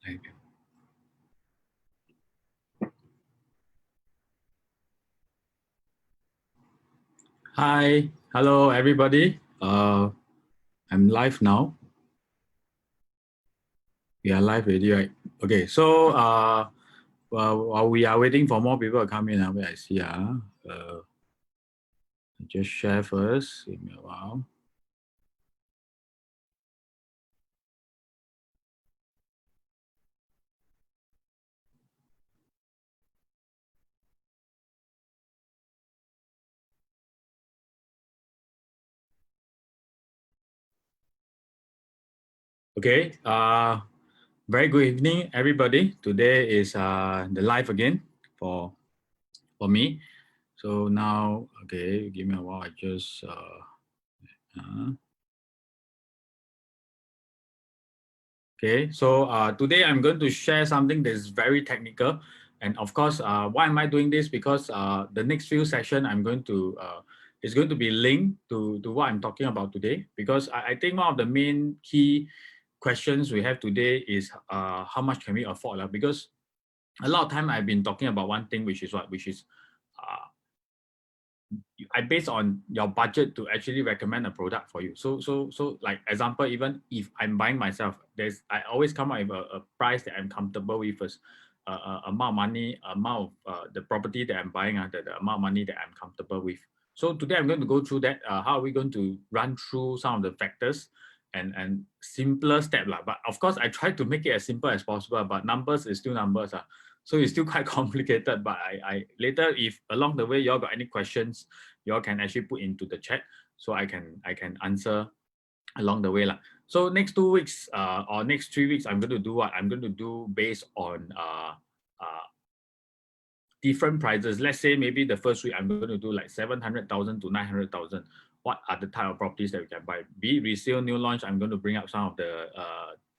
Okay. Hi, hello everybody. I'm live now. We are live already, right? Okay, so while we are waiting for more people to come in, where I see just share first. Give me a while. Okay. Very good evening, everybody. Today is the live again for me. So now, okay, give me a while. I just Okay, so today I'm going to share something that is very technical. And of course, why am I doing this? Because the next few session I'm going to is going to be linked to what I'm talking about today. Because I think one of the main key questions we have today is how much can we afford? Because a lot of time I've been talking about one thing, which is what? Which is I base on your budget to actually recommend a product for you. So like example, even if I'm buying myself, I always come up with a price that I'm comfortable with first. Amount of money, amount of the property that I'm buying, the amount of money that I'm comfortable with. So today I'm going to go through that. How are we going to run through some of the factors and simpler step lah. But of course, I try to make it as simple as possible. But numbers is still numbers. So it's still quite complicated. But I later, if along the way y'all got any questions, you all can actually put into the chat so I can answer along the way lah. So next 2 weeks or next 3 weeks, I'm going to do what? I'm going to do based on different prices. Let's say maybe the first week I'm going to do like 700,000 to 900,000. What are the type of properties that we can buy? Be it resale, new launch. I'm going to bring up some of the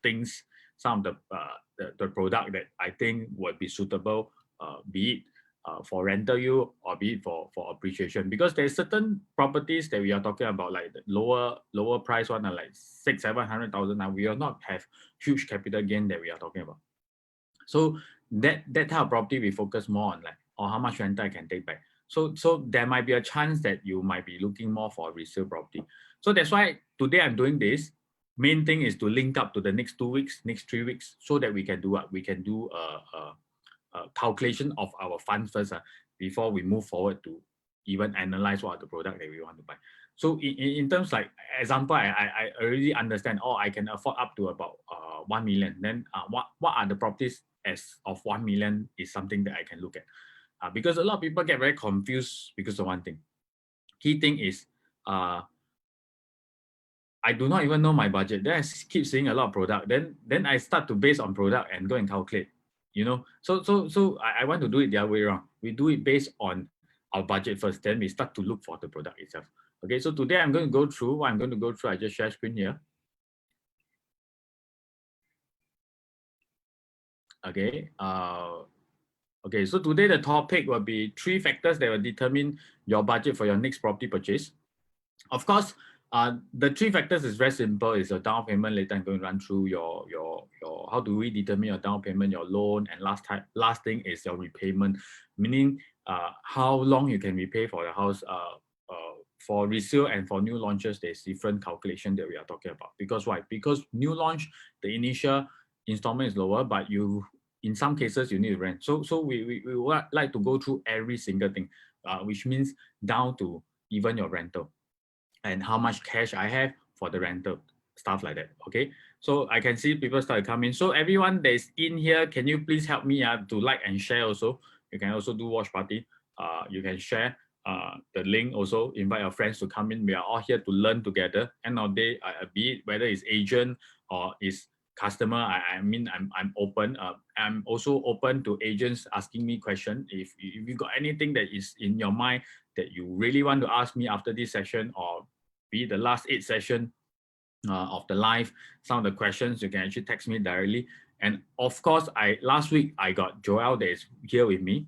things, some of the product that I think would be suitable. Be it for rental you or be it for appreciation, because there's certain properties that we are talking about, like the lower price one, like 600,000-700,000. Now we will not have huge capital gain that we are talking about. So that type of property we focus more on, like, or how much rental I can take back. So there might be a chance that you might be looking more for resale property. So that's why today I'm doing this. Main thing is to link up to the next 2 weeks, next 3 weeks, so that we can do what? We can do a calculation of our funds first before we move forward to even analyze what are the product that we want to buy. So in terms like example, I already understand, oh, I can afford up to about 1 million. Then what are the properties as of 1 million is something that I can look at. Because a lot of people get very confused because of one thing. Key thing is I do not even know my budget. Then I keep seeing a lot of product. Then I start to base on product and go and calculate. So I want to do it the other way around. We do it based on our budget first. Then we start to look for the product itself. Okay, so today I'm going to go through what I'm going to go through. I just share screen here. Okay. Okay, so today the topic will be 3 factors that will determine your budget for your next property purchase. Of course, the 3 factors is very simple. It's your down payment. Later, I'm going to run through your how do we determine your down payment, your loan, and last thing is your repayment, meaning how long you can repay for your house. For resale and for new launches, there's different calculation that we are talking about. Because why? Because new launch, the initial installment is lower, but in some cases you need to rent. So we would like to go through every single thing, which means down to even your rental and how much cash I have for the rental, stuff like that. Okay, so I can see people start to come in. So everyone that is in here, can you please help me to like and share also? You can also do watch party. You can share the link also, invite your friends to come in. We are all here to learn together. End of the day, be it whether it's agent or is customer, I mean, I'm open. I'm also open to agents asking me questions. If you got anything that is in your mind that you really want to ask me after this session, or be the last 8 session of the live, some of the questions you can actually text me directly. And of course, last week I got Joel that is here with me,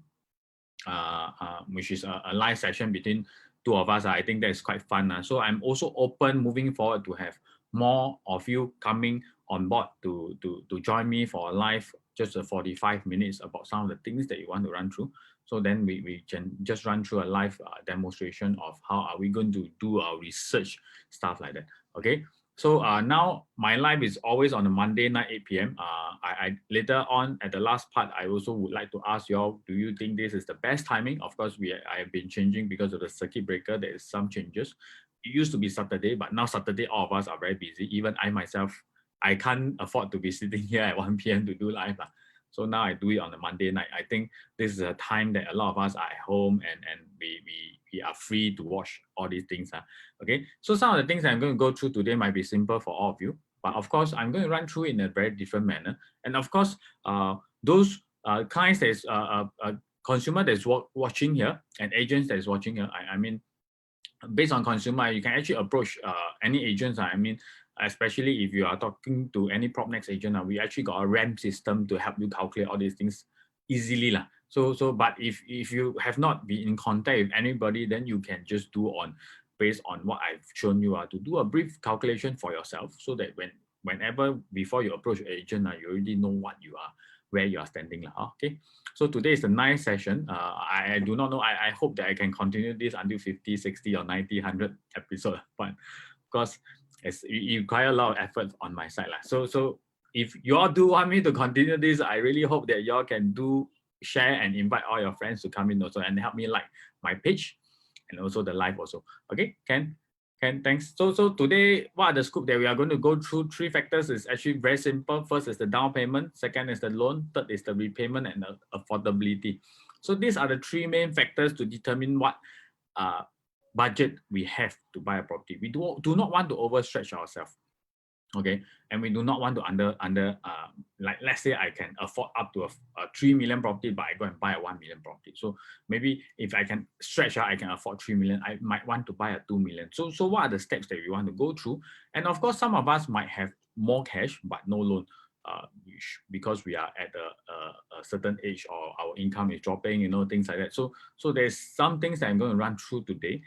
which is a live session between 2 of us. I think that is quite fun. So I'm also open moving forward to have more of you coming on board to join me for a live, just a 45 minutes about some of the things that you want to run through. So then we can just run through a live demonstration of how are we going to do our research, stuff like that. Okay. So now my live is always on a Monday night, 8 p.m. I later on at the last part, I also would like to ask you all, do you think this is the best timing? Of course, I have been changing because of the circuit breaker. There is some changes. It used to be Saturday, but now Saturday, all of us are very busy. Even I myself, I can't afford to be sitting here at 1 p.m. to do live. So now I do it on a Monday night. I think this is a time that a lot of us are at home and we are free to watch all these things. Okay, so some of the things I'm going to go through today might be simple for all of you, but of course, I'm going to run through in a very different manner. And of course, those clients that's consumer that's watching here and agents that's watching here, I mean, based on consumer, you can actually approach any agents. I mean, especially if you are talking to any PropNex agent, we actually got a RAM system to help you calculate all these things easily. But if you have not been in contact with anybody, then you can just do based on what I've shown you to do a brief calculation for yourself, so that whenever before you approach an agent, you already know what you are, where you are standing. Okay. So today is a nice session. I do not know. I hope that I can continue this until 50, 60, or 90, 100 episodes. But of course, it requires a lot of effort on my side. So if you all do want me to continue this, I really hope that you all can share and invite all your friends to come in also and help me like my page and also the live also. Okay, Ken, thanks. So today, what are the scoop that we are going to go through? 3 factors is actually very simple. First is the down payment. Second is the loan. Third is the repayment and the affordability. So these are the 3 main factors to determine what budget we have to buy a property. We do not want to overstretch ourselves. Okay, and we do not want to like, let's say I can afford up to a 3 million property, but I go and buy a 1 million property. So maybe if I can stretch out, I can afford 3 million, I might want to buy a 2 million. So what are the steps that we want to go through? And of course, some of us might have more cash but no loan, because we are at a certain age or our income is dropping, things like that. So there's some things that I'm going to run through today,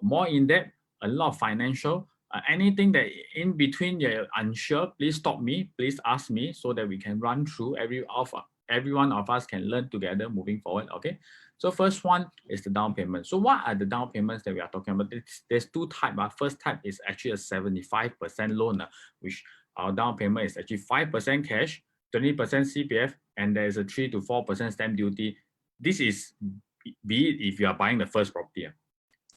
more in depth, a lot of financial. Anything that in between you're unsure, please stop me, please ask me, so that we can run through every one of us can learn together moving forward. Okay, so first one is the down payment. So what are the down payments that we are talking about? There's 2 types. First type is actually a 75% loan, which our down payment is actually 5% cash, 20% CPF, and there's a 3 to 4% stamp duty. This is be it if you are buying the first property.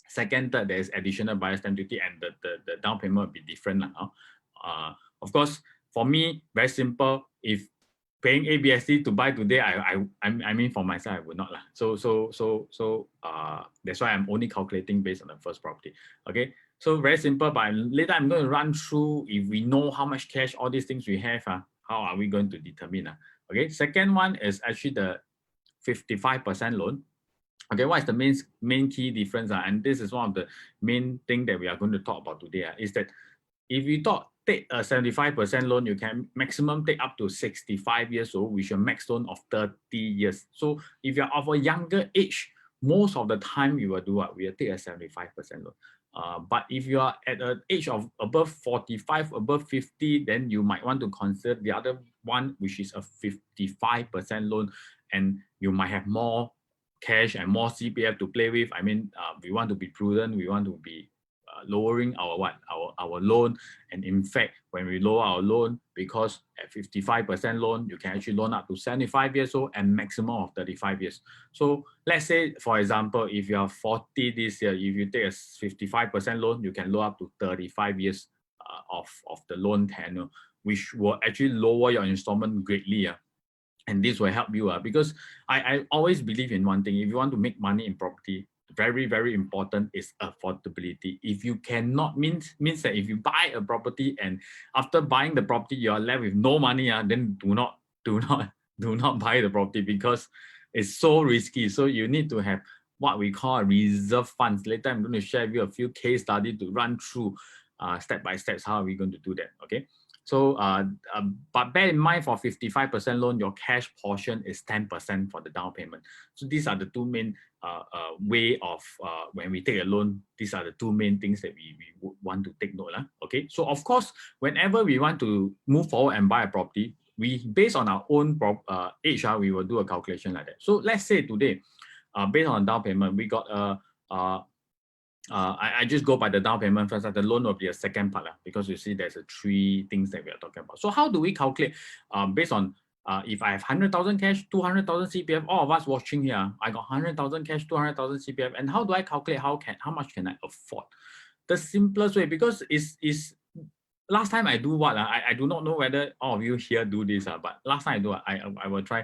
Second, third, there's additional buyer's stamp duty, and the down payment will be different. Of course, for me, very simple. If paying ABSD to buy today, I mean for myself, I would not. So that's why I'm only calculating based on the first property. Okay, so very simple, but later I'm going to run through, if we know how much cash, all these things we have, how are we going to determine? Okay, second one is actually the 55% loan. Okay, what is the main key difference? And this is one of the main thing that we are going to talk about today, is that if you take a 75% loan, you can maximum take up to 65 years old, with a max loan of 30 years. So if you're of a younger age, most of the time we will do what? We will take a 75% loan. But if you are at an age of above 45, above 50, then you might want to consider the other one, which is a 55% loan, and you might have more cash and more CPF to play with. I mean, we want to be prudent. We want to be lowering our loan. And in fact, when we lower our loan, because at 55% loan, you can actually loan up to 75 years old and maximum of 35 years. So let's say, for example, if you are 40 this year, if you take a 55% loan, you can loan up to 35 years of the loan tenure, which will actually lower your installment greatly. And this will help you, because I always believe in one thing. If you want to make money in property, very, very important is affordability. If you cannot, means that if you buy a property and after buying the property, you are left with no money, then do not buy the property, because it's so risky. So you need to have what we call a reserve funds. Later, I'm going to share with you a few case studies to run through step by step how are we going to do that. Okay. So, but bear in mind, for 55% loan, your cash portion is 10% for the down payment. So these are the 2 main way of when we take a loan. These are the two main things that we would want to take note. Okay, so of course, whenever we want to move forward and buy a property, we based on our own age, we will do a calculation like that. So let's say today, based on down payment, we got I just go by the down payment first. The loan will be a second part because you see there's three things that we are talking about. So how do we calculate based on if I have 100,000 cash, 200,000 CPF, all of us watching here, I got 100,000 cash, 200,000 CPF, and how do I calculate how much can I afford? The simplest way, because is last time I do what I do not know whether all of you here do this but last time I do I will try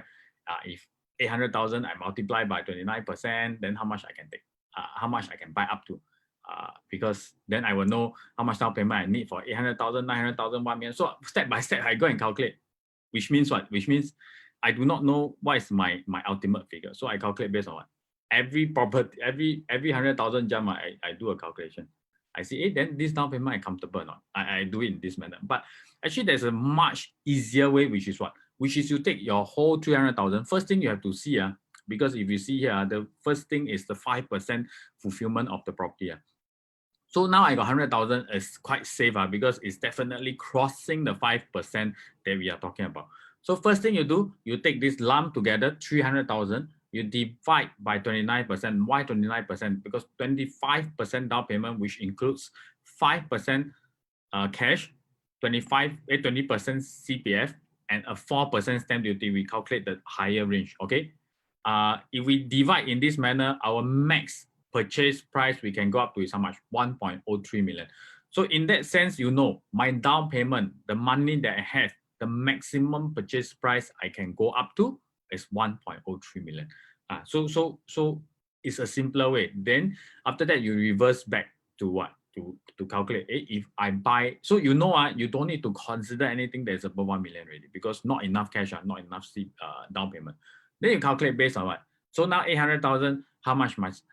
if 800,000 I multiply by 29%, then how much I can take, how much I can buy up to. Because then I will know how much down payment I need for 800,000, 900,000, 1 million. So step by step, I go and calculate, which means what? Which means I do not know what is my ultimate figure. So I calculate based on what? Every property, every 100,000 jump, I do a calculation. I see, then this down payment I comfortable or not. I do it in this manner. But actually, there's a much easier way, which is what? Which is you take your whole 300,000. First thing you have to see, because if you see here, the first thing is the 5% fulfillment of the property. So now I got 100,000 is quite safe because it's definitely crossing the 5% that we are talking about. So first thing you do, you take this lump together, 300,000, you divide by 29%. Why 29%? Because 25% down payment, which includes 5% cash, 20% CPF, and a 4% stamp duty. We calculate the higher range, okay? If we divide in this manner, our max purchase price we can go up to is how much? 1.03 million. So in that sense, you know, my down payment, the money that I have, the maximum purchase price I can go up to is 1.03 million. So it's a simpler way. Then after that, you reverse back to what? To calculate if I buy. So you know, you don't need to consider anything that's above 1 million already, because not enough cash, not enough down payment. Then you calculate based on what? So now 800,000, how much must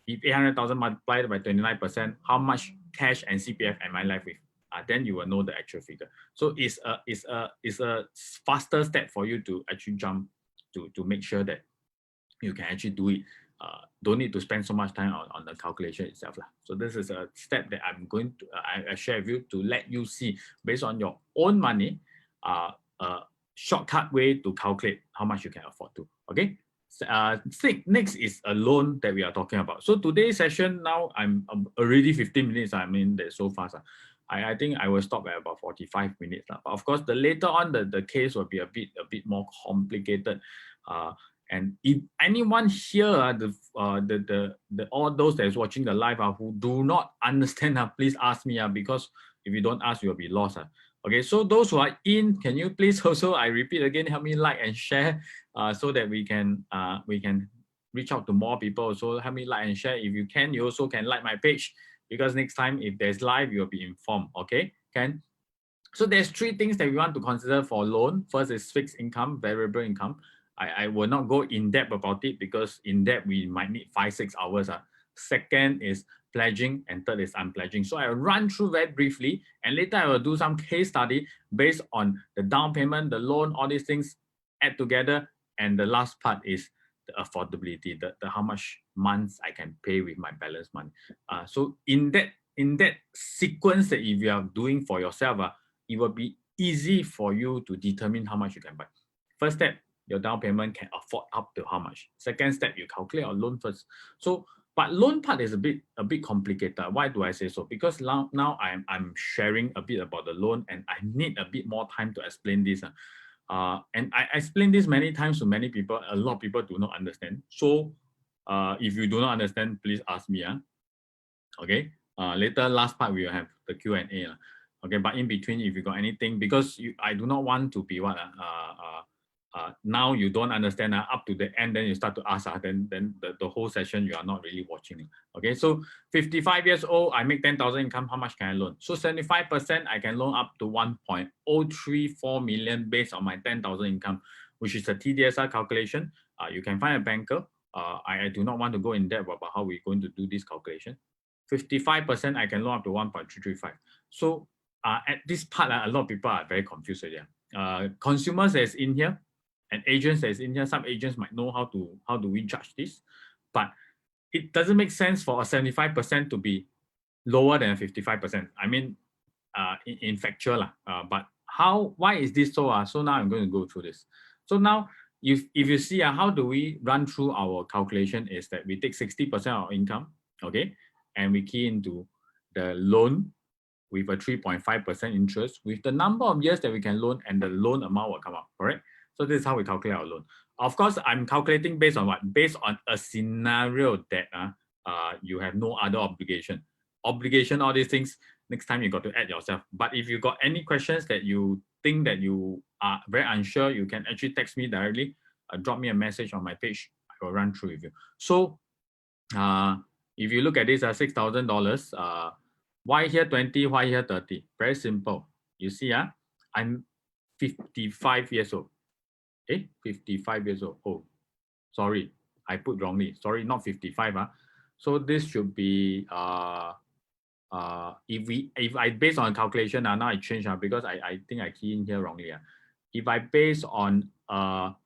if 800,000 multiplied by 29%, how much cash and CPF am I left with? Then you will know the actual figure. So it's a faster step for you to actually jump to make sure that you can actually do it. Don't need to spend so much time on the calculation itself. So this is a step that I'm going to I share with you to let you see based on your own money, shortcut way to calculate how much you can afford to. Okay. Next is a loan that we are talking about. So today's session, now I'm already 15 minutes. I mean, that's so fast. I think I will stop at about 45 minutes. But of course, the later on, the case will be a bit more complicated. And if anyone here, all those that is watching the live who do not understand, please ask me, because if you don't ask, you'll be lost. Okay, so those who are in, can you please also, I repeat again, help me like and share so that we can reach out to more people. So help me like and share. If you can, you also can like my page, because next time if there's live, you'll be informed. Okay, can. So there's three things that we want to consider for loan. First is fixed income, variable income. I will not go in depth about it, because in depth we might need 5-6 hours. Second is pledging, and third is unpledging. So I will run through very briefly, and later I will do some case study based on the down payment, the loan, all these things add together. And the last part is the affordability, the how much months I can pay with my balance money. So in that sequence that if you are doing for yourself, it will be easy for you to determine how much you can buy. First step, your down payment can afford up to how much. Second step, you calculate your loan first. So, but loan part is a bit complicated. Why do I say so? Because now I'm sharing a bit about the loan, and I need a bit more time to explain this. And I explained this many times to many people. A lot of people do not understand. So, if you do not understand, please ask me. Okay. Later, last part we will have the Q&A. Okay, but in between, if you got anything, because I do not want to be now you don't understand up to the end, then you start to ask, then the whole session you are not really watching. Okay, so 55 years old, I make 10,000 income, how much can I loan? So 75%, I can loan up to 1.034 million based on my 10,000 income, which is a TDSR calculation. You can find a banker. I do not want to go in depth about how we're going to do this calculation. 55%, I can loan up to 1.335. So at this part, a lot of people are very confused. Consumers is in here, And agents that is in here, some agents might know how do we judge this, but it doesn't make sense for a 75% to be lower than 55%. I mean, in factual, but why is this so? So now I'm going to go through this. So now, if you see, how do we run through our calculation is that we take 60% of our income, okay, and we key into the loan with a 3.5% interest with the number of years that we can loan, and the loan amount will come up, correct? So this is how we calculate our loan. Of course, I'm calculating based on what? Based on a scenario that you have no other obligation. Obligation, all these things, next time you got to add yourself. But if you got any questions that you think that you are very unsure, you can actually text me directly, drop me a message on my page. I will run through with you. So if you look at this, $6,000, why here 20, why here 30? Very simple. You see, I'm 55 years old. 55 years old. Oh, sorry, I put wrongly. Sorry, not 55. So this should be if I base on calculation, now I change because I think I key in here wrongly. If I base on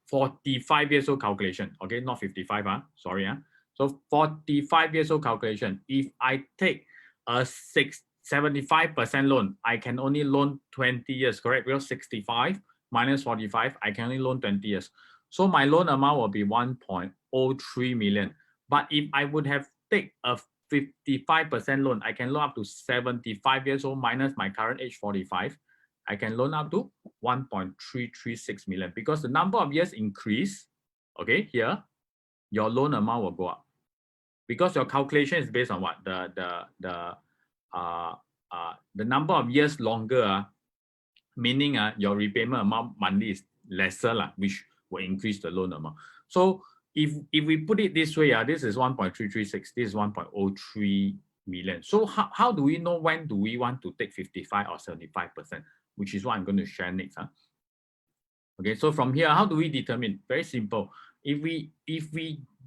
45 years old calculation, okay, not 55, sorry. So 45 years old calculation, if I take a 75% loan, I can only loan 20 years, correct? Because 65 minus 45, I can only loan 20 years. So my loan amount will be 1.03 million. But if I would have take a 55% loan, I can loan up to 75 years old minus my current age 45. I can loan up to 1.336 million because the number of years increase. Okay, here your loan amount will go up because your calculation is based on what? The number of years longer, meaning your repayment amount monthly is lesser, which will increase the loan amount. So if we put it this way, this is 1.336, this is 1.03 million. So how do we know when do we want to take 55 or 75%, which is what I'm going to share next. Okay, so from here, how do we determine? Very simple. If we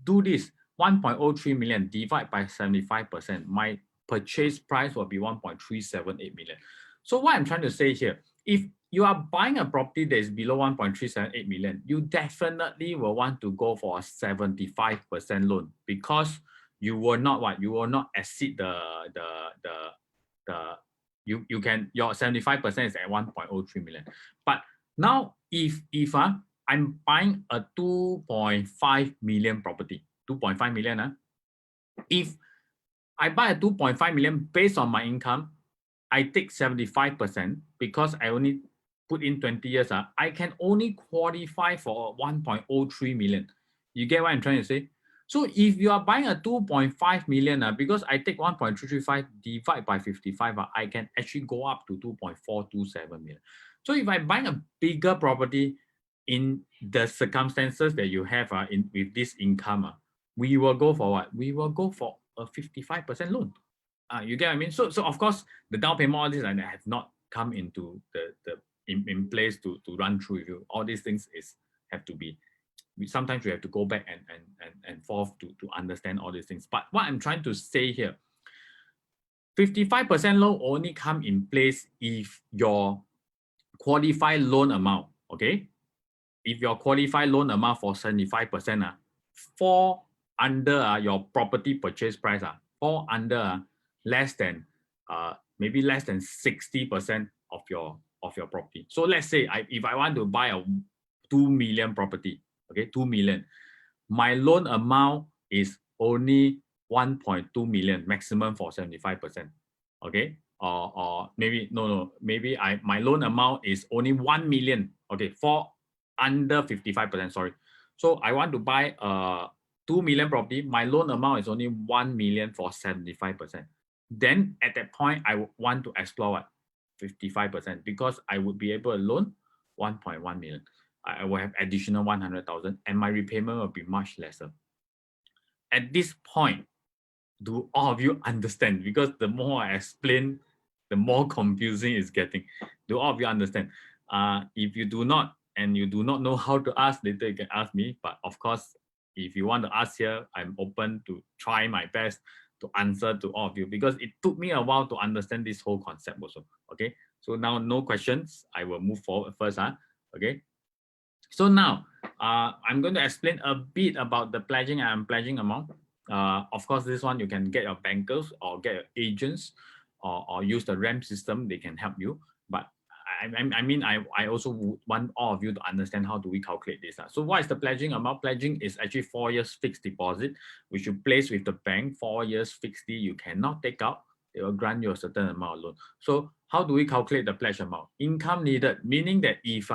do this 1.03 million divide by 75%, my purchase price will be 1.378 million. So what I'm trying to say here, if you are buying a property that is below 1.378 million, you definitely will want to go for a 75% loan because you will not what? You will not exceed you can, your 75% is at 1.03 million. But now if I'm buying a 2.5 million property, 2.5 million, if I buy a 2.5 million based on my income, I take 75% because I only put in 20 years. I can only qualify for 1.03 million. You get what I'm trying to say? So if you are buying a 2.5 million, because I take 1.335 divide by 55, I can actually go up to 2.427 million. So if I'm buying a bigger property in the circumstances that you have with this income, we will go for what? We will go for a 55% loan. You get what I mean? So of course, the down payment, all this, and have not come into in place to run through with you. All these things have to be. Sometimes we have to go back and forth to understand all these things. But what I'm trying to say here, 55% loan only come in place if your qualified loan amount, okay? If your qualified loan amount for 75% fall under your property purchase price, fall under less than maybe less than 60% of your property. So let's say if I want to buy a 2 million property, okay, 2 million, my loan amount is only 1.2 million maximum for 75%, okay, or maybe maybe my loan amount is only 1 million, okay, for under 55%, sorry. So I want to buy a 2 million property, my loan amount is only 1 million for 75%. Then at that point, I would want to explore what? 55% because I would be able to loan 1.1 million. I will have additional 100,000 and my repayment will be much lesser. At this point, do all of you understand? Because the more I explain, the more confusing it's getting. Do all of you understand? If you do not, and you do not know how to ask, later you can ask me. But of course, if you want to ask here, I'm open to try my best to answer to all of you because it took me a while to understand this whole concept also. Okay, so now no questions. I will move forward first. Okay. So now I'm going to explain a bit about the pledging and unpledging amount. Of course, this one you can get your bankers or get your agents or use the RAM system. They can help you. But I also want all of you to understand how do we calculate this. So what is the pledging amount? Pledging is actually 4 years fixed deposit, which you place with the bank. 4 years fixed, you cannot take out. They will grant you a certain amount of loan. So how do we calculate the pledge amount? Income needed, meaning that if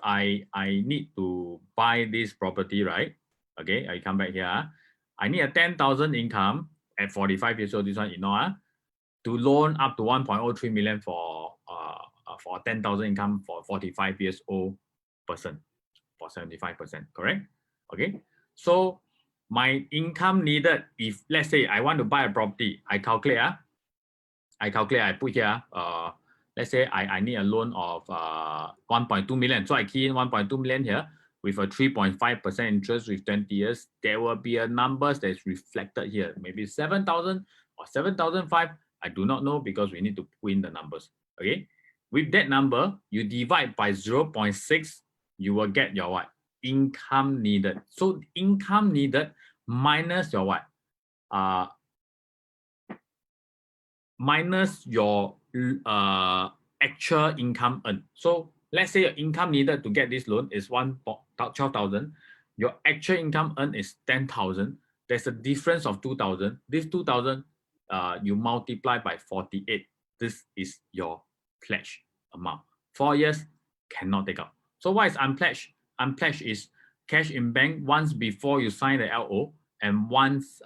I need to buy this property, right? Okay, I come back here. I need a 10,000 income at 45 years old. This one, to loan up to 1.03 million for 10,000 income for 45 years old person for 75%, correct? Okay, so my income needed, if let's say I want to buy a property, I calculate, I put here, let's say I need a loan of 1.2 million. So I key in 1.2 million here with a 3.5% interest with 20 years. There will be a numbers that's reflected here, maybe 7,000 or 7,005. I do not know because we need to put in the numbers. Okay, with that number, you divide by 0.6, you will get your what? Income needed. So income needed minus your what? Minus your actual income earned. So let's say your income needed to get this loan is 12,000. Your actual income earned is 10,000. There's a difference of 2,000. This 2,000, you multiply by 48. This is your pledge amount. 4 years cannot take out. So what is unpledged? Unpledged is cash in bank once before you sign the LO and once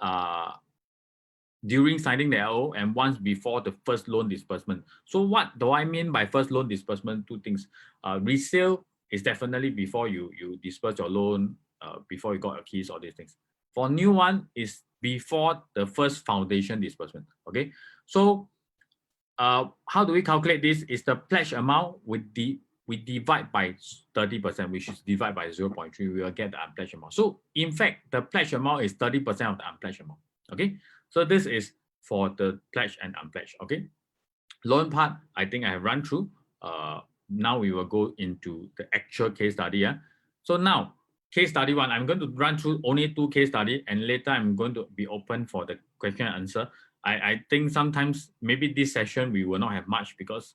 during signing the LO and once before the first loan disbursement. So what do I mean by first loan disbursement? Two things. Resale is definitely before you disperse your loan, before you got your keys, all these things. For new one is before the first foundation disbursement. Okay, so how do we calculate this? Is the pledge amount we divide by 30%, which is divide by 0.3, we will get the unpledged amount. So in fact, the pledge amount is 30% of the unpledged amount. Okay, so this is for the pledge and unpledged. Okay, loan part, I think I have run through. Now we will go into the actual case study. So now, case study one, I'm going to run through only 2 case study, and later I'm going to be open for the question and answer. I think sometimes maybe this session we will not have much because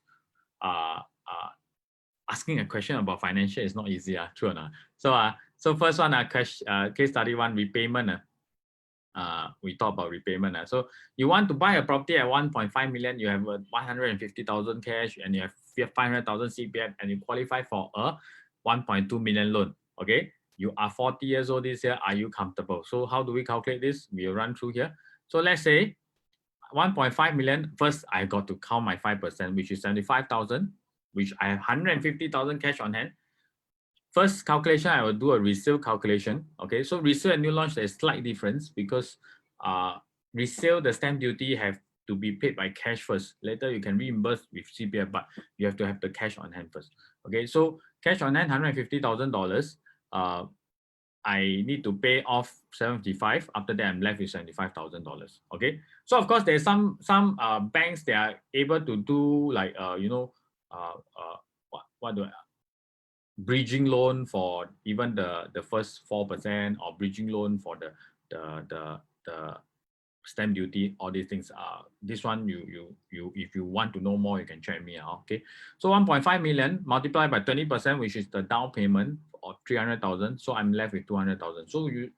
asking a question about financial is not easy. True or not? So first one, case study one, repayment. We talk about repayment. So you want to buy a property at 1.5 million, you have 150,000 cash and you have 500,000 CPF and you qualify for a 1.2 million loan. Okay, you are 40 years old this year. Are you comfortable? So how do we calculate this? We'll run through here. So let's say 1.5 million. First, I got to count my 5%, which is 75,000, which I have 150,000 cash on hand. First calculation, I will do a resale calculation. Okay, so resale and new launch, there's slight difference because resale, the stamp duty have to be paid by cash first. Later, you can reimburse with CPF, but you have to have the cash on hand first. Okay, so cash on hand, $150,000. I need to pay off 75. After that, I'm left with $75,000. Okay, so of course, there's some banks they are able to do like what do I, bridging loan for even the first 4% or bridging loan for the stamp duty. All these things are this one. You if you want to know more, you can check me out. Okay, so 1.5 million multiplied by 20%, which is the down payment of 300,000. So I'm left with 200,000. So you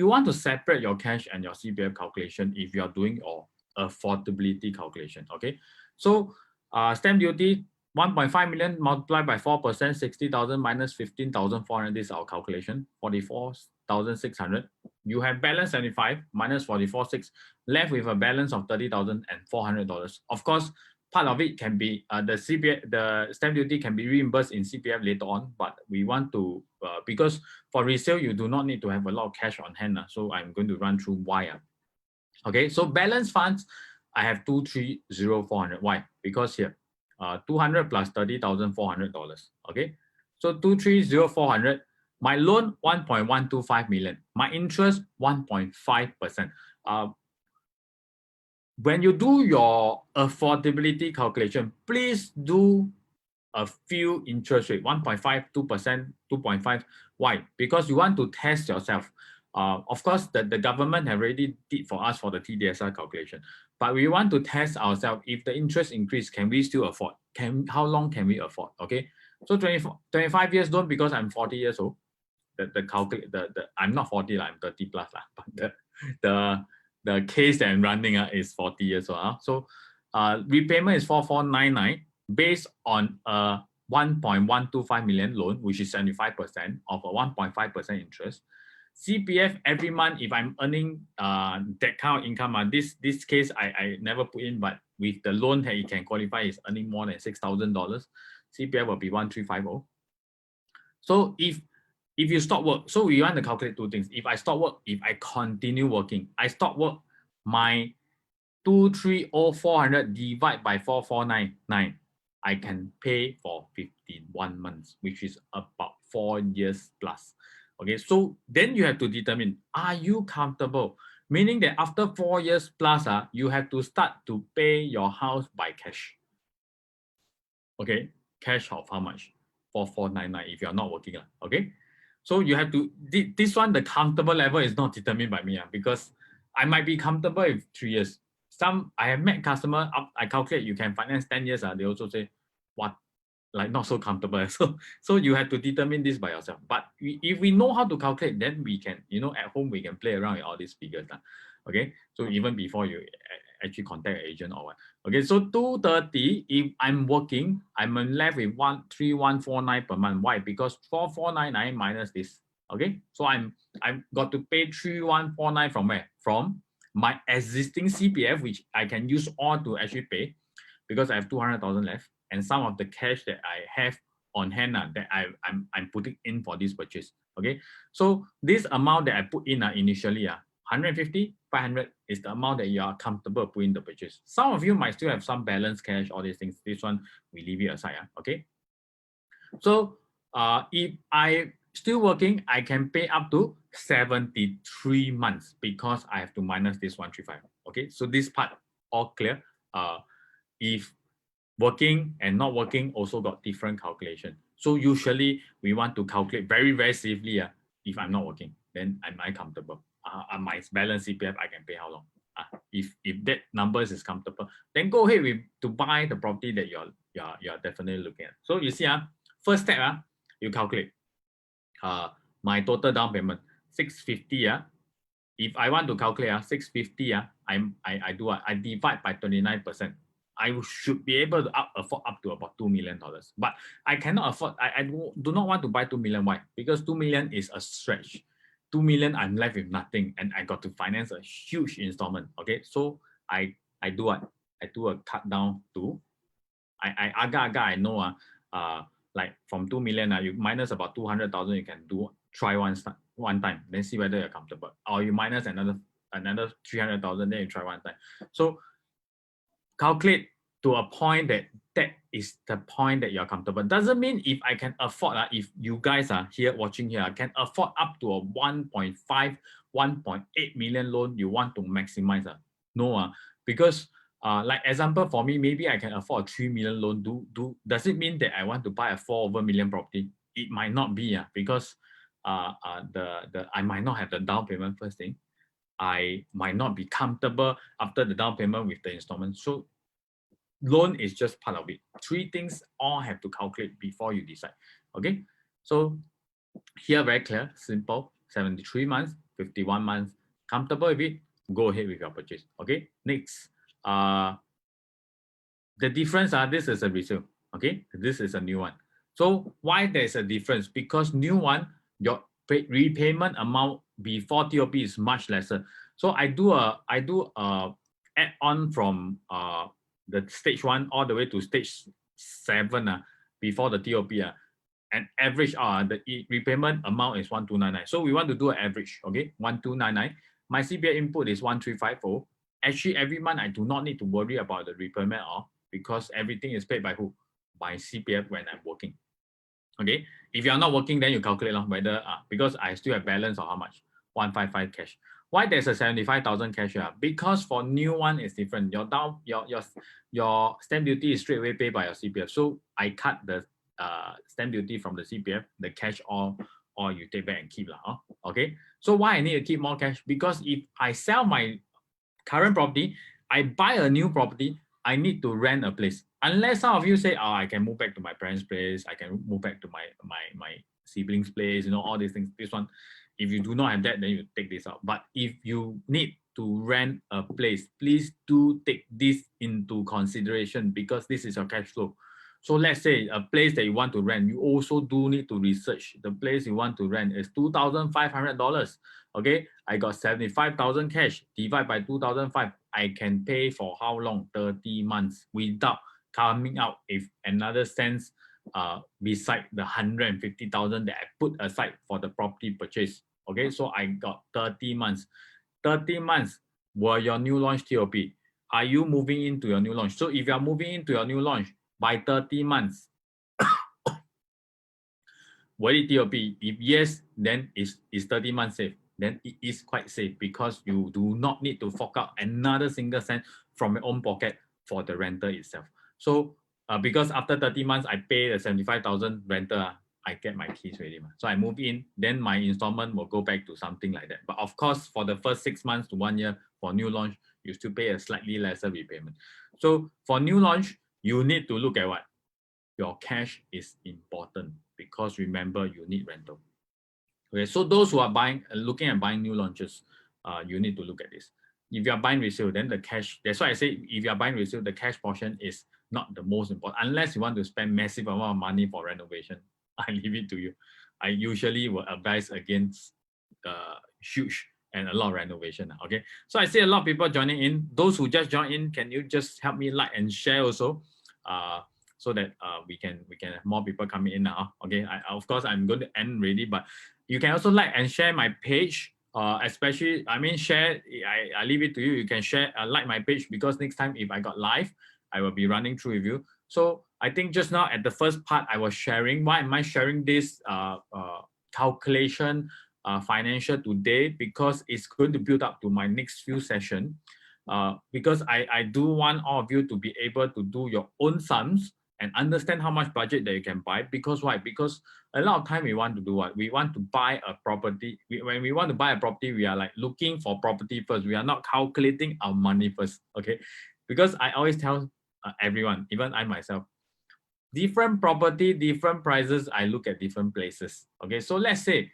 want to separate your cash and your CPF calculation if you are doing your affordability calculation. Okay, so stamp duty 1.5 million multiplied by 4%, 60,000 minus 15,400. This is our calculation. 44,600. You have balance 75 minus 44,600, left with a balance of $30,400. Of course, part of it can be the CPF, the stamp duty can be reimbursed in CPF later on, but we want to because for resale you do not need to have a lot of cash on hand. So I'm going to run through why. Okay, so balance funds, I have 230,400. Why? Because here 200 plus $30,400. Okay, so 230,400. My loan 1.125 million. My interest 1.5%. When you do your affordability calculation, please do a few interest rate, 1.5, 2%, 2.5. Why? Because you want to test yourself. Of course, the government have already did for us for the TDSR calculation, but we want to test ourselves. If the interest increase, can we still afford? How long can we afford? Okay, so 25 years don't, because I'm 40 years old. I'm not 40, I'm 30 plus, but the case that I'm running is 40 years old. So repayment is 4499 based on a 1.125 million loan, which is 75% of a 1.5% interest. CPF every month, if I'm earning that kind of income, this case I never put in, but with the loan that you can qualify is earning more than $6,000, CPF will be 1350. So if you stop work, so we want to calculate two things. If I stop work, if I continue working, I stop work, my 230,400 divide by 4499, I can pay for 51 months, which is about 4 years plus. Okay, so then you have to determine, are you comfortable? Meaning that after 4 years plus, you have to start to pay your house by cash. Okay, cash of how much? 4499 if you're not working. Okay, so you have to, this one, the comfortable level is not determined by me, because I might be comfortable with 3 years. I have met customer, I calculate you can finance 10 years, they also say, what, like not so comfortable. So you have to determine this by yourself. But if we know how to calculate, then we can, at home we can play around with all these figures. Okay, so even before you actually contact an agent or what. Okay, so 230, if I'm working, I'm left with 13149 per month. Why? Because 4499 minus this. Okay, so I've got to pay 3149 from where? From my existing CPF, which I can use all to actually pay, because I have 200,000 left, and some of the cash that I have on hand that I'm putting in for this purchase. Okay, so this amount that I put in initially, 150, 500 is the amount that you are comfortable putting the purchase. Some of you might still have some balance cash, all these things. This one we leave it aside. Okay, so if I still working, I can pay up to 73 months because I have to minus this 135. Okay, so this part all clear. If working and not working also got different calculation. So usually we want to calculate very, very safely. If I'm not working, then am I comfortable? My balance CPF, I can pay how long? If that numbers is comfortable, then go ahead to buy the property that you're definitely looking at. So you see, first step, you calculate my total down payment 650. If I want to calculate 650, I divide by 29%. I should be able to afford up to about $2 million. But I cannot afford, I do not want to buy 2 million. Why? Because 2 million is a stretch. 2 million, I'm left with nothing, and I got to finance a huge installment. Okay, so I do what? I do a cut down to, I know, like from 2 million, you minus about 200,000, you can try one time, then see whether you're comfortable. Or you minus another 300,000, then you try one time. So calculate to a point that is the point that you're comfortable. Doesn't mean if I can afford, if you guys are here watching here, can afford up to a 1.5, 1.8 million loan, you want to maximize. No, because like example for me, maybe I can afford a 3 million loan. Does it mean that I want to buy a 4 over million property? It might not be, because I might not have the down payment first thing. I might not be comfortable after the down payment with the installment. So loan is just part of it. 3 things all have to calculate before you decide. Okay, so here very clear, simple, 73 months, 51 months, comfortable with it, go ahead with your purchase. Okay, next, the difference, this is a resale. Okay, this is a new one. So why there's a difference? Because new one, your repayment amount before TOP is much lesser. So I do a add on from the stage 1 all the way to stage 7 before the TOP. And average, the repayment amount is 1299. So we want to do an average. Okay, 1299. My CPF input is 1350. Actually, every month I do not need to worry about the repayment, because everything is paid by who? By CPF when I'm working. Okay, if you are not working, then you calculate whether because I still have balance of how much? 155 cash. Why there's a 75,000 cash here? Because for new one it's different. Your stamp duty is straight away paid by your CPF. So I cut the stamp duty from the CPF, the cash or you take back and keep lah. Okay. So why I need to keep more cash? Because if I sell my current property, I buy a new property, I need to rent a place. Unless some of you say, oh, I can move back to my parents' place, I can move back to my siblings' place, you know, all these things. This one, if you do not have that, then you take this out. But if you need to rent a place, please do take this into consideration because this is your cash flow. So let's say a place that you want to rent, you also do need to research. The place you want to rent is $2,500. Okay, I got 75,000 cash, divide by 2,005. I can pay for how long? 30 months without coming out if another cents beside the 150,000 that I put aside for the property purchase. Okay, so I got 30 months. 30 months were your new launch TOP. Are you moving into your new launch? So if you are moving into your new launch by 30 months, will it TOP? If yes, then is 30 months safe. Then it is quite safe because you do not need to fork out another single cent from your own pocket for the rental itself. So because after 30 months, I pay the 75,000 rental, I get my keys ready. So I move in, then my installment will go back to something like that. But of course, for the first 6 months to 1 year for new launch, you still pay a slightly lesser repayment. So for new launch, you need to look at what? Your cash is important because remember, you need rental. Okay, so those who are looking at buying new launches, you need to look at this. If you are buying resale, then the cash, that's why I say if you are buying resale, the cash portion is not the most important, unless you want to spend massive amount of money for renovation. I leave it to you. I usually will advise against huge and a lot of renovation. Okay, so I see a lot of people joining in. Those who just joined in, can you just help me like and share also? So that we can have more people coming in now. Okay, of course I'm going to end already, but you can also like and share my page. Especially, I mean, share. I leave it to you. You can share, like my page because next time if I got live, I will be running through with you. So I think just now at the first part I was sharing. Why am I sharing this calculation financial today? Because it's going to build up to my next few session. Because I do want all of you to be able to do your own sums and understand how much budget that you can buy. Because why? Because a lot of time we want to do what? We want to buy a property. When we want to buy a property, we are like looking for property first. We are not calculating our money first, okay? Because I always tell everyone, even I myself, different property, different prices, I look at different places, okay? So let's say,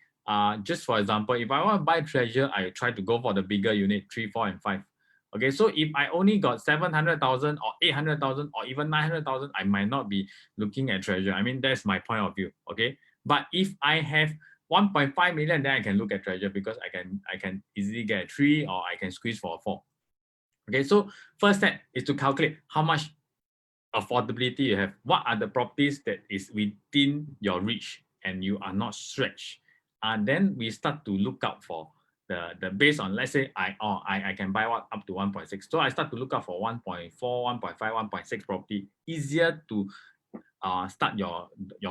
just for example, if I want to buy Treasure, I try to go for the bigger unit, 3, 4, and 5. Okay, so if I only got 700,000 or 800,000 or even 900,000, I might not be looking at Treasure. I mean, that's my point of view. Okay, but if I have 1.5 million, then I can look at Treasure because I can easily get a 3 or I can squeeze for a 4. Okay, so first step is to calculate how much affordability you have. What are the properties that is within your reach and you are not stretched? And then we start to look out for the based on, let's say I can buy what up to 1.6. So I start to look out for 1.4, 1.5, 1.6 property. Easier to start your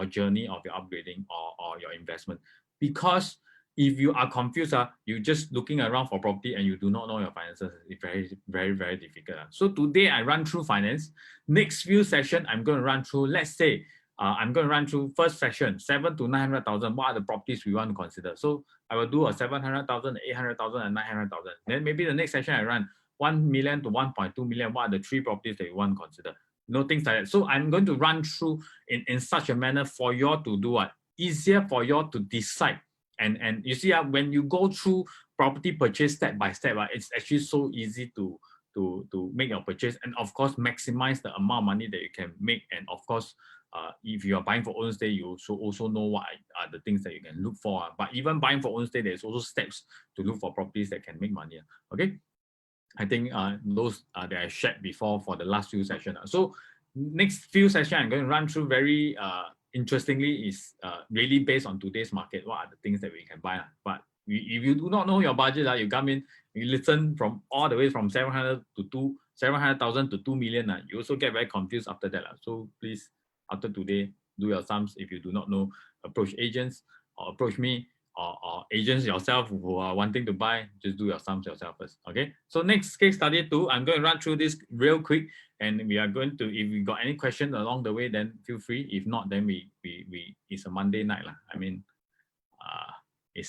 journey of your upgrading or your investment. Because if you are confused, you just looking around for property and you do not know your finances, it's very, very, very difficult. So today I run through finance. Next few session, I'm going to run through, let's say, I'm going to run through first section, 7 to 900,000. What are the properties we want to consider? So I will do a 700,000, 800,000, and 900,000. Then maybe the next session I run 1 million to 1.2 million. What are the 3 properties that you want to consider? You know, things like that. So I'm going to run through in such a manner for you all to do what? Easier for you all to decide. And you see, when you go through property purchase step by step, it's actually so easy to make your purchase, and of course maximize the amount of money that you can make. And of course, if you are buying for own stay, you should also know what are the things that you can look for. But even buying for own stay, there's also steps to look for properties that can make money. Okay, I think those that I shared before for the last few sessions. So next few sessions I'm going to run through very interestingly is really based on today's market. What are the things that we can buy? But if you do not know your budget, you come in, you listen from all the way from 700,000 to 2 million. You also get very confused after that. So please, after today, do your sums. If you do not know, approach agents or approach me. or agents yourself who are wanting to buy, just do your sums yourself first. Okay. So next case study 2, I'm going to run through this real quick, and we are going to, if you got any questions along the way, then feel free. If not, then we it's a Monday night lah. I mean, it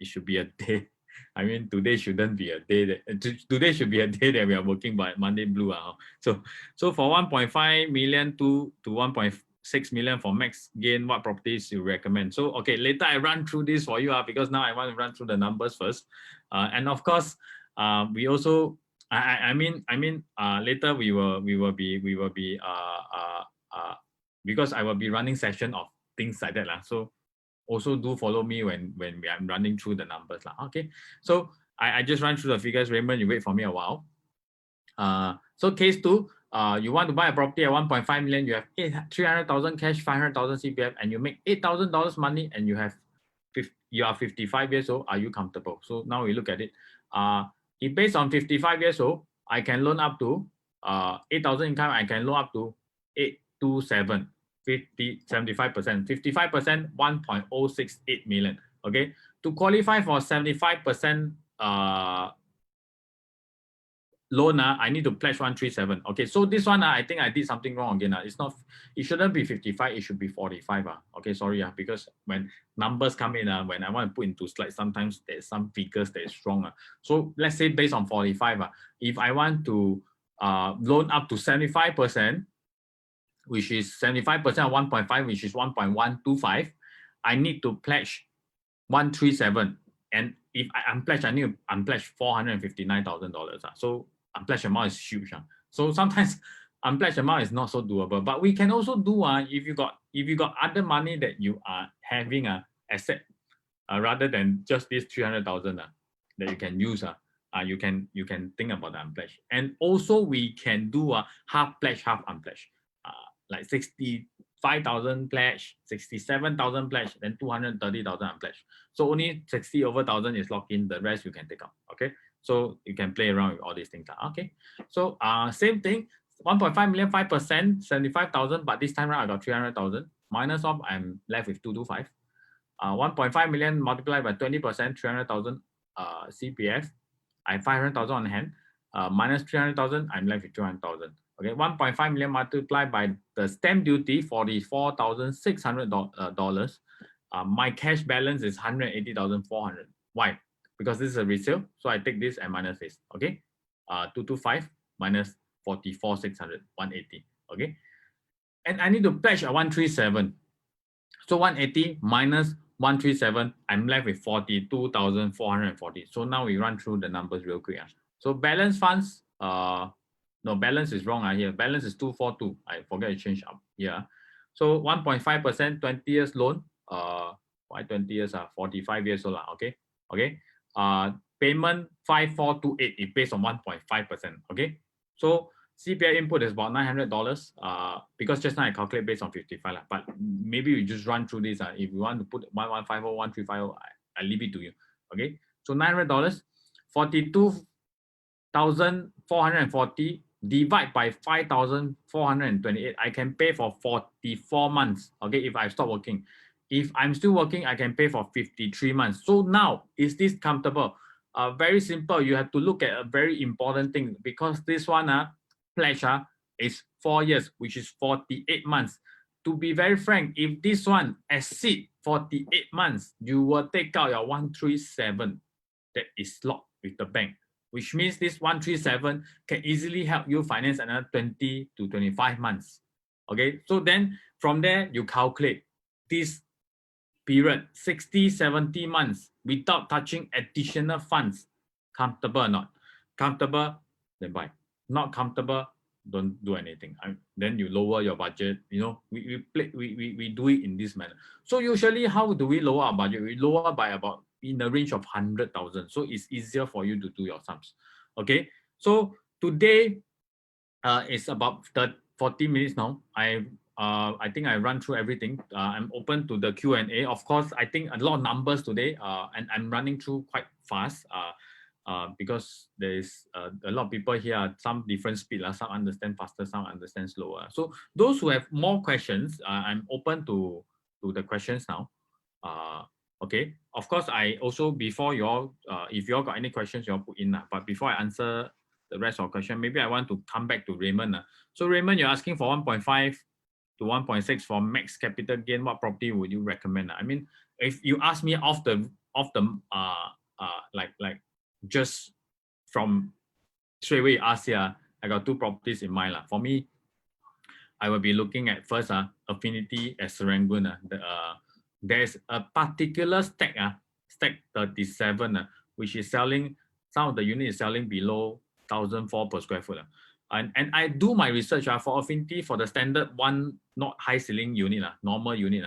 should be a day. I mean, today shouldn't be a day that today should be a day that we are working, but Monday blue. So for 1.5 million to 1.6 million for max gain, what properties you recommend? So okay, later I run through this for you, because now I want to run through the numbers first. And of course, we also later we will be because I will be running session of things like that lah. So also do follow me when I'm running through the numbers lah. Okay, so I just run through the figures. Raymond, you wait for me a while. So case 2, you want to buy a property at 1.5 million, you have 300,000 cash, 500,000 CPF, and you make $8,000 money, and you are 55 years old. Are you comfortable? So now we look at it. If based on 55 years old, I can loan up to 8,000 income. I can loan up to 827. 75%, 55%, 1.068 million. Okay, to qualify for 75% loan, I need to pledge 137. Okay, so this one, I think I did something wrong again. It shouldn't be 55, it should be 45. Okay, sorry, because when numbers come in, when I want to put into slides, sometimes there's some figures that is wrong. So let's say based on 45, if I want to loan up to 75%, which is 75% of 1.5, which is 1.125, I need to pledge 137. And if I unpledge, I need to unpledge $459,000. So unpledged amount is huge. So sometimes unpledged amount is not so doable. But we can also do if you got other money that you are having asset rather than just this 300,000 that you can use. You can think about the unpledged. And also we can do a half pledge, half unpledged. Like 65,000 pledge, 67,000 pledge, then 230,000 unpledged. So only 60 over 1,000 is locked in. The rest you can take out. Okay, so you can play around with all these things. Okay, so same thing. 1.5 million, 5%, 75,000. But this time around I got 300,000. Minus off, I'm left with 225. 1.5 million multiplied by 20%, 300,000 CPF. I have 500,000 on hand. Minus 300,000, I'm left with 200,000. Okay, 1.5 million multiplied by the stamp duty, $44,600. My cash balance is 180,400. Why? Because this is a resale, so I take this and minus this. Okay, 225 minus 44,600, 180. Okay, and I need to pledge a 137. So 180 minus 137, I'm left with 42,440. So now we run through the numbers real quick. So balance funds, no, balance is wrong here. Balance is 242. I forget to change up here. So 1.5%, 20 years loan. Why 20 years? 45 years old. Okay. Okay. Payment 5428 is based on 1.5%. Okay. So CPF input is about $900. Because just now I calculate based on 55. But maybe we just run through this. If you want to put 1150, 1350, I leave it to you. Okay. So $900, 42,440 divide by 5,428. I can pay for 44 months. Okay, if I stop working. If I'm still working, I can pay for 53 months. So now, is this comfortable? Very simple. You have to look at a very important thing, because this one pledge is 4 years, which is 48 months. To be very frank, if this one exceed 48 months, you will take out your 137 that is locked with the bank, which means this 137 can easily help you finance another 20 to 25 months. Okay, so then from there, you calculate this period, 60, 70 months without touching additional funds. Comfortable or not? Comfortable, then buy. Not comfortable, don't do anything. Then you lower your budget. You know, we do it in this manner. So usually, how do we lower our budget? We lower by about in the range of 100,000. So it's easier for you to do your sums. Okay. So today, it's about 40 minutes now. I think I run through everything. I'm open to the Q&A. Of course, I think a lot of numbers today, and I'm running through quite fast. Because there is a lot of people here, some different speed, some understand faster, some understand slower. So those who have more questions, I'm open to the questions now. Okay. Of course, I also, before you all, if you all got any questions, you all put in. But before I answer the rest of the question, maybe I want to come back to Raymond. So Raymond, you're asking for 1.5 to 1.6 for max capital gain. What property would you recommend? I mean, if you ask me off the like just from straight away ask here, I got two properties in mind. For me, I will be looking at first Affinity at Serangoon. There's a particular stack, stack 37, which is selling, some of the unit is selling below 1,004 per square foot. And I do my research for Affinity, for the standard one, not high ceiling unit, normal unit.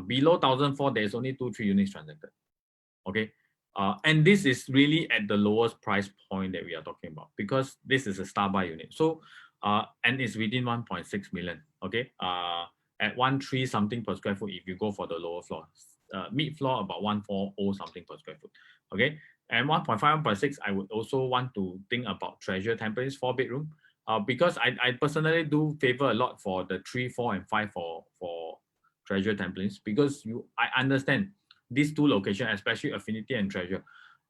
Below 1,004, there's only 2-3 units transacted. Okay. And this is really at the lowest price point that we are talking about, because this is a star buy unit. So and it's within 1.6 million. Okay. At 1.3 something per square foot if you go for the lower floor. Mid floor about 1.40 something per square foot. Okay. And 1.5, 1.6, I would also want to think about Treasure Tampines 4-bedroom. Because I personally do favor a lot for the 3, 4, and 5 for Treasure Tampines, because I understand these two locations, especially Affinity and Treasure,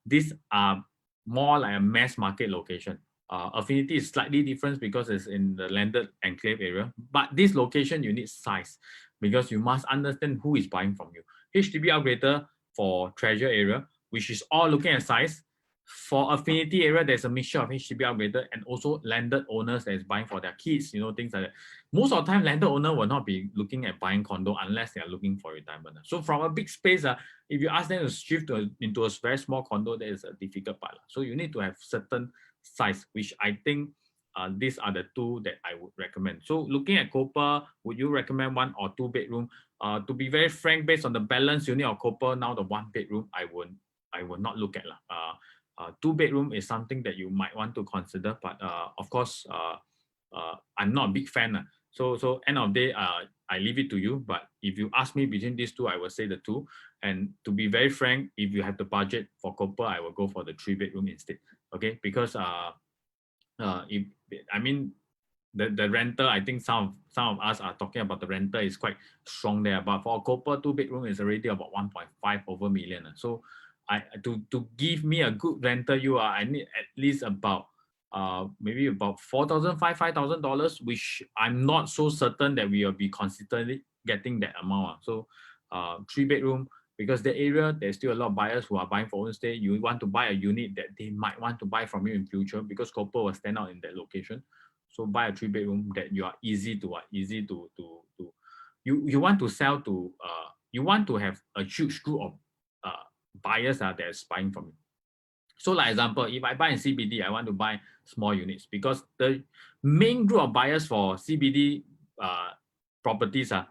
these are more like a mass market location. Affinity is slightly different because it's in the landed enclave area, but this location you need size, because you must understand who is buying from you. HDB upgrader for Treasure area, which is all looking at size. For Affinity area, there's a mixture of HDB upgrader and also landed owners that is buying for their kids, things like that. Most of the time, landed owner will not be looking at buying condo unless they are looking for retirement. So from a big space, if you ask them to shift into a very small condo, that is a difficult part. So you need to have certain size, which I think these are the two that I would recommend. So looking at Copa, would you recommend 1 or 2 bedroom? To be very frank, based on the balance unit of Copa, now the 1 bedroom, I would not look at. 2 bedroom is something that you might want to consider, but of course, I'm not a big fan. So end of the day, I leave it to you. But if you ask me between these two, I will say the 2. And to be very frank, if you have the budget for Copa, I will go for the 3 bedroom instead. Okay, because if I mean the rental, I think some of us are talking about the rental is quite strong there. But for Copa, 2 bedroom is already about 1.5 over million. So to give me a good rental, I need at least about maybe about $4,500, $5,000, which I'm not so certain that we will be consistently getting that amount. So 3 bedroom, because the area, there's still a lot of buyers who are buying for own stay. You want to buy a unit that they might want to buy from you in future, because Copa will stand out in that location. So buy a 3 bedroom that you are easy to you want to sell to you want to have a huge group of buyers that is buying from you. So like example, if I buy in CBD, I want to buy small units, because the main group of buyers for CBD properties are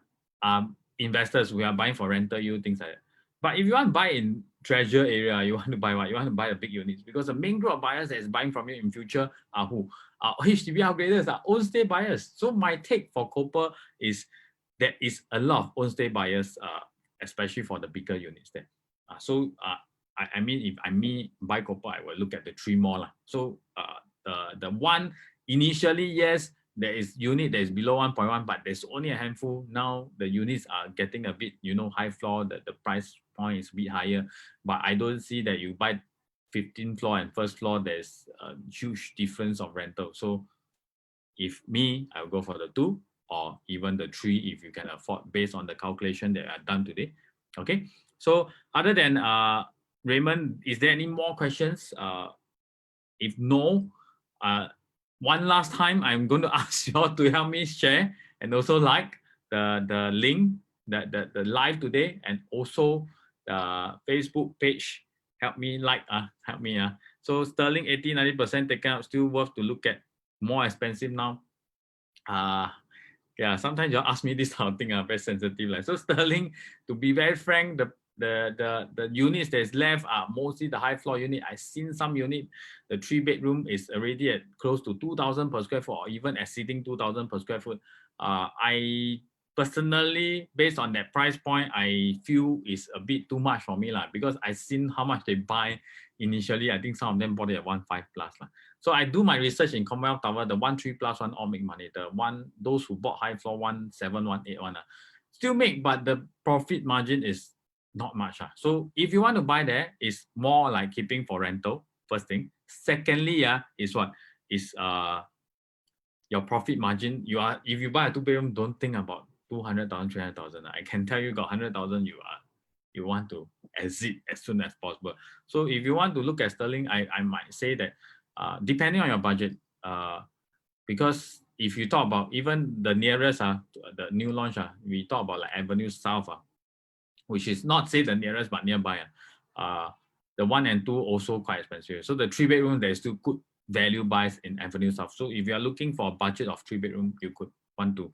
investors who are buying for rental yield, things like that. But if you want to buy in Treasure area, you want to buy what? You want to buy the big units, because the main group of buyers that is buying from you in future are who? HDB upgraders, are own stay buyers. So my take for Copa is there is a lot of own stay buyers, especially for the bigger units there. I mean, if I buy Copa, I will look at the 3 more. So the one initially, yes, there is unit that is below 1.1, but there's only a handful. Now the units are getting a bit, high floor, that the price point is a bit higher. But I don't see that you buy 15th floor and first floor, there's a huge difference of rental. So if me, I'll go for the 2 or even the 3 if you can afford, based on the calculation that I've done today. Okay. So other than Raymond, is there any more questions? If no, one last time, I'm going to ask you all to help me share and also like the link, the live today, and also the Facebook page. Help me help me. So Sterling 80-90% taken out, still worth to look at. More expensive now. Yeah, sometimes you ask me this kind of thing, very sensitive. So Sterling, to be very frank, the units that is left are mostly the high floor unit. I've seen some unit, the 3 bedroom is already at close to 2,000 per square foot, or even exceeding 2,000 per square foot. I personally, based on that price point, I feel is a bit too much for me, because I've seen how much they buy initially. I think some of them bought it at 1.5 plus. So I do my research in Commonwealth Tower, the 1.3 plus one all make money. Those who bought high floor 1.7, 1.8 still make, but the profit margin is not much. So if you want to buy there, it's more like keeping for rental, first thing. Secondly, is what? Is your profit margin. If you buy a 2-bedroom, don't think about 200,000, 300,000. I can tell you got 100,000, you want to exit as soon as possible. So if you want to look at Sterling, I might say that depending on your budget, because if you talk about even the nearest, the new launch, we talk about like Avenue South, which is not say the nearest but nearby. The 1 and 2 also quite expensive. So the 3-bedroom, there's still good value buys in Avenue South. So if you are looking for a budget of 3-bedroom, you could want to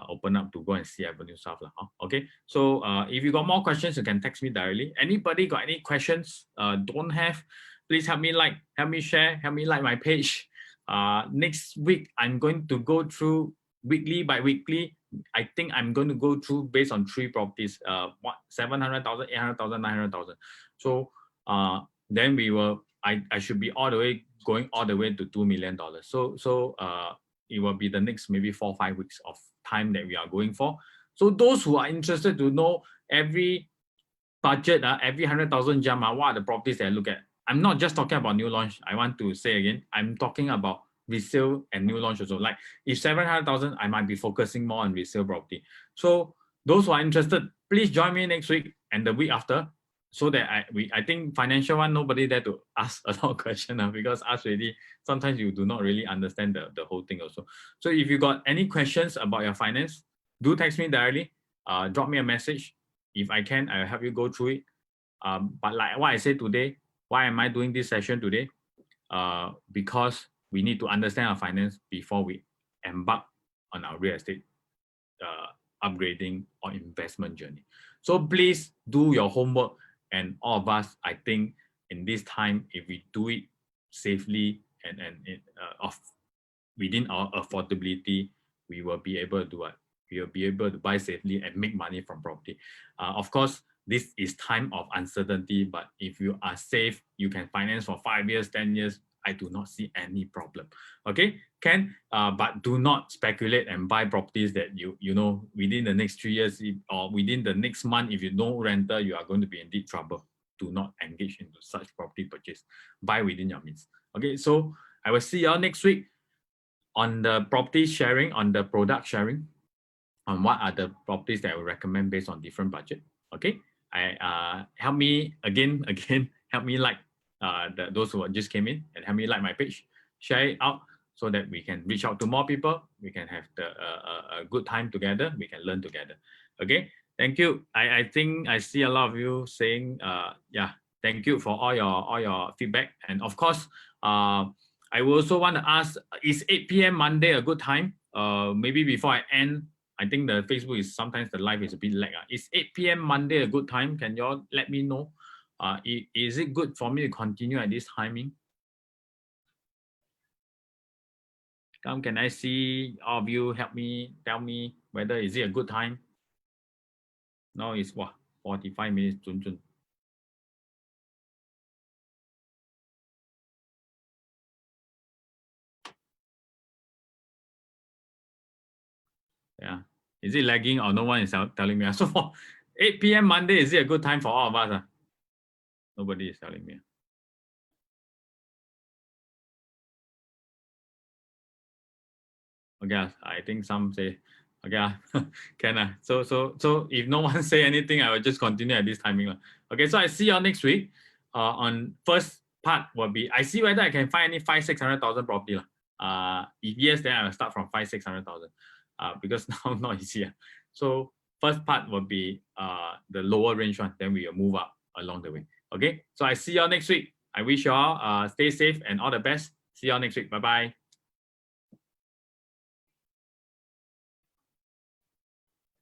open up to go and see Avenue South. Okay, so if you got more questions, you can text me directly. Anybody got any questions? Don't have, please help me help me share, help me like my page. Next week, I'm going to go through weekly by weekly. I think I'm going to go through based on 3 properties, 700,000, 800,000, 900,000. So then we will, I should be going all the way to $2 million. So it will be the next maybe 4 or 5 weeks of time that we are going for. So those who are interested to know every budget, every 100,000 jump, what are the properties that I look at? I'm not just talking about new launch. I want to say again, I'm talking about resale and new launch also. Like if 700,000, I might be focusing more on resale property. So those who are interested, please join me next week and the week after, so that I think financial one, nobody there to ask a lot of questions, because ask already, sometimes you do not really understand the whole thing also. So if you got any questions about your finance, do text me directly, drop me a message. If I can, I'll help you go through it. But like what I said today, why am I doing this session today? Because we need to understand our finance before we embark on our real estate upgrading or investment journey. So please do your homework, and all of us, I think in this time, if we do it safely and within our affordability, we will be able to do it. We will be able to buy safely and make money from property. Of course, this is time of uncertainty, but if you are safe, you can finance for 5 years, 10 years. I do not see any problem. Okay, but do not speculate and buy properties that you know within the next 3 years or within the next month. If you don't renter, you are going to be in deep trouble. Do not engage into such property purchase. Buy within your means. Okay, so I will see y'all next week on the property sharing, on the product sharing, on what are the properties that I would recommend based on different budget. Okay, help me again, help me like those who just came in, and help me like my page, share it out so that we can reach out to more people. We can have a good time together. We can learn together. Okay, thank you. I think I see a lot of you saying yeah, thank you for all your feedback. And of course, I will also want to ask, is 8 p.m. Monday a good time? Maybe before I end, I think the Facebook is sometimes the live is a bit lag. Is 8 p.m. Monday a good time? Can you all let me know? Is it good for me to continue at this timing? Can I see all of you help me, tell me whether is it a good time? Now it's what, 45 minutes. Yeah. Is it lagging or no one is telling me? So for 8 p.m. Monday, is it a good time for all of us? Nobody is telling me. Okay, I think some say, okay, can. So if no one say anything, I will just continue at this timing. Okay, so I see you next week. On first part will be, I see whether I can find any 500,000-600,000 property. If yes, then I will start from 500,000-600,000. Because now not easier. So first part will be the lower range one. Then we will move up along the way. Okay, so I see you next week. I wish you all stay safe and all the best. See you all next week. Bye bye.